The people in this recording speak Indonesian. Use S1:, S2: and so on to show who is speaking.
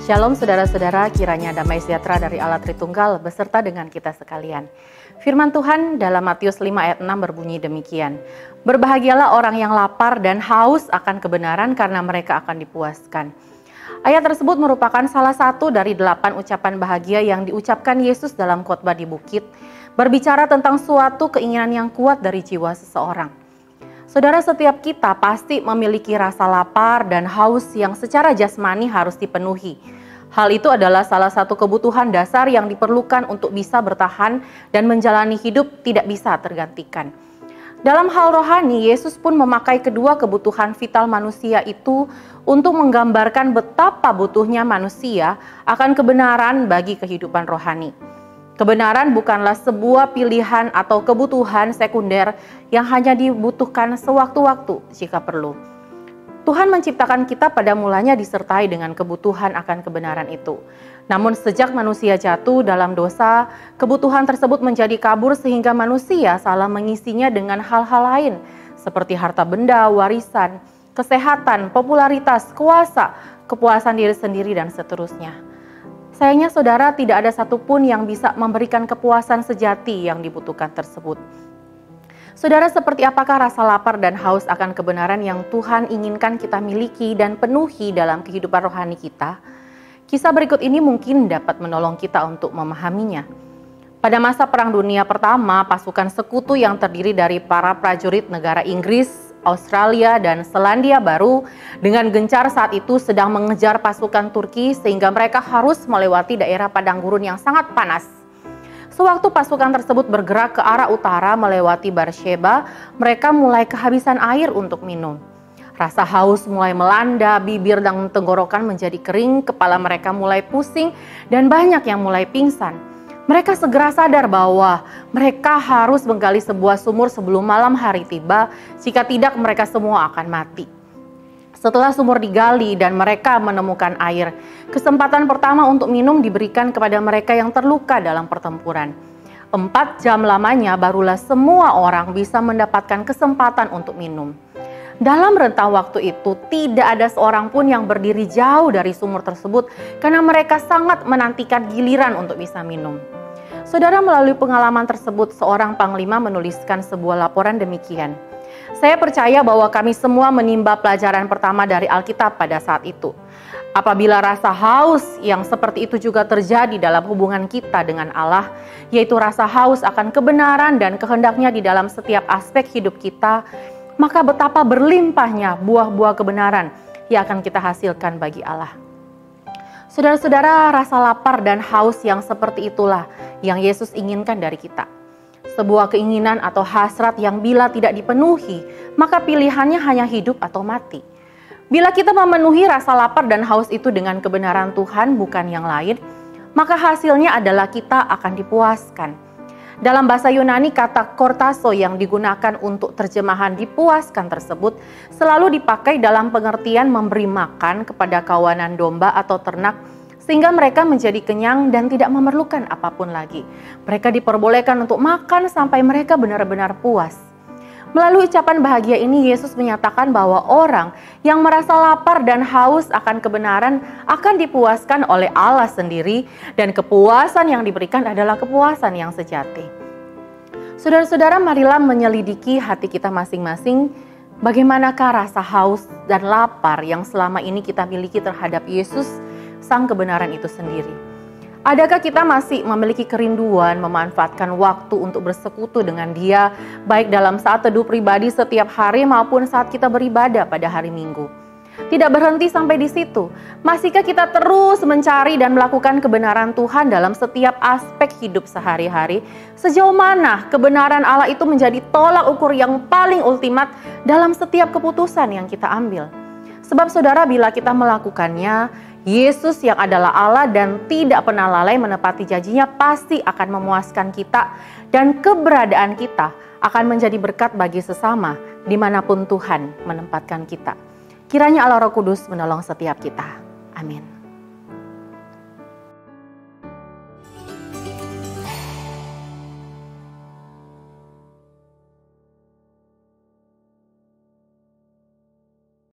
S1: Shalom saudara-saudara, kiranya damai sejahtera dari Allah Tritunggal beserta dengan kita sekalian. Firman Tuhan dalam Matius 5 ayat 6 berbunyi demikian. Berbahagialah orang yang lapar dan haus akan kebenaran karena mereka akan dipuaskan. Ayat tersebut merupakan salah satu dari 8 ucapan bahagia yang diucapkan Yesus dalam khotbah di bukit, berbicara tentang suatu keinginan yang kuat dari jiwa seseorang. Saudara, setiap kita pasti memiliki rasa lapar dan haus yang secara jasmani harus dipenuhi. Hal itu adalah salah satu kebutuhan dasar yang diperlukan untuk bisa bertahan dan menjalani hidup tidak bisa tergantikan. Dalam hal rohani, Yesus pun memakai kedua kebutuhan vital manusia itu untuk menggambarkan betapa butuhnya manusia akan kebenaran bagi kehidupan rohani. Kebenaran bukanlah sebuah pilihan atau kebutuhan sekunder yang hanya dibutuhkan sewaktu-waktu jika perlu. Tuhan menciptakan kita pada mulanya disertai dengan kebutuhan akan kebenaran itu. Namun sejak manusia jatuh dalam dosa, kebutuhan tersebut menjadi kabur sehingga manusia salah mengisinya dengan hal-hal lain seperti harta benda, warisan, kesehatan, popularitas, kuasa, kepuasan diri sendiri, dan seterusnya. Sayangnya saudara, tidak ada satupun yang bisa memberikan kepuasan sejati yang dibutuhkan tersebut. Saudara, seperti apakah rasa lapar dan haus akan kebenaran yang Tuhan inginkan kita miliki dan penuhi dalam kehidupan rohani kita? Kisah berikut ini mungkin dapat menolong kita untuk memahaminya. Pada masa Perang Dunia Pertama, pasukan sekutu yang terdiri dari para prajurit negara Inggris, Australia, dan Selandia Baru dengan gencar saat itu sedang mengejar pasukan Turki sehingga mereka harus melewati daerah padang gurun yang sangat panas. Sewaktu pasukan tersebut bergerak ke arah utara melewati Beersheba, mereka mulai kehabisan air untuk minum. Rasa haus mulai melanda, bibir dan tenggorokan menjadi kering, kepala mereka mulai pusing, dan banyak yang mulai pingsan. Mereka segera sadar bahwa mereka harus menggali sebuah sumur sebelum malam hari tiba, jika tidak mereka semua akan mati. Setelah sumur digali dan mereka menemukan air, kesempatan pertama untuk minum diberikan kepada mereka yang terluka dalam pertempuran. 4 jam lamanya barulah semua orang bisa mendapatkan kesempatan untuk minum. Dalam rentang waktu itu tidak ada seorang pun yang berdiri jauh dari sumur tersebut karena mereka sangat menantikan giliran untuk bisa minum. Saudara, melalui pengalaman tersebut, seorang panglima menuliskan sebuah laporan demikian. Saya percaya bahwa kami semua menimba pelajaran pertama dari Alkitab pada saat itu. Apabila rasa haus yang seperti itu juga terjadi dalam hubungan kita dengan Allah, yaitu rasa haus akan kebenaran dan kehendaknya di dalam setiap aspek hidup kita, maka betapa berlimpahnya buah-buah kebenaran yang akan kita hasilkan bagi Allah. Saudara-saudara, rasa lapar dan haus yang seperti itulah yang Yesus inginkan dari kita. Sebuah keinginan atau hasrat yang bila tidak dipenuhi, maka pilihannya hanya hidup atau mati. Bila kita memenuhi rasa lapar dan haus itu dengan kebenaran Tuhan bukan yang lain, maka hasilnya adalah kita akan dipuaskan. Dalam bahasa Yunani, kata kortaso yang digunakan untuk terjemahan dipuaskan tersebut selalu dipakai dalam pengertian memberi makan kepada kawanan domba atau ternak sehingga mereka menjadi kenyang dan tidak memerlukan apapun lagi. Mereka diperbolehkan untuk makan sampai mereka benar-benar puas. Melalui ucapan bahagia ini, Yesus menyatakan bahwa orang yang merasa lapar dan haus akan kebenaran akan dipuaskan oleh Allah sendiri, dan kepuasan yang diberikan adalah kepuasan yang sejati. Saudara-saudara, marilah menyelidiki hati kita masing-masing, bagaimanakah rasa haus dan lapar yang selama ini kita miliki terhadap Yesus, Sang kebenaran itu sendiri. Adakah kita masih memiliki kerinduan memanfaatkan waktu untuk bersekutu dengan Dia, baik dalam saat teduh pribadi setiap hari maupun saat kita beribadah pada hari Minggu? Tidak berhenti sampai di situ. Masihkah kita terus mencari dan melakukan kebenaran Tuhan dalam setiap aspek hidup sehari-hari? Sejauh mana kebenaran Allah itu menjadi tolak ukur yang paling ultimat dalam setiap keputusan yang kita ambil? Sebab saudara, bila kita melakukannya, Yesus yang adalah Allah dan tidak pernah lalai menepati janjinya pasti akan memuaskan kita, dan keberadaan kita akan menjadi berkat bagi sesama dimanapun Tuhan menempatkan kita. Kiranya Allah Roh Kudus menolong setiap kita. Amin.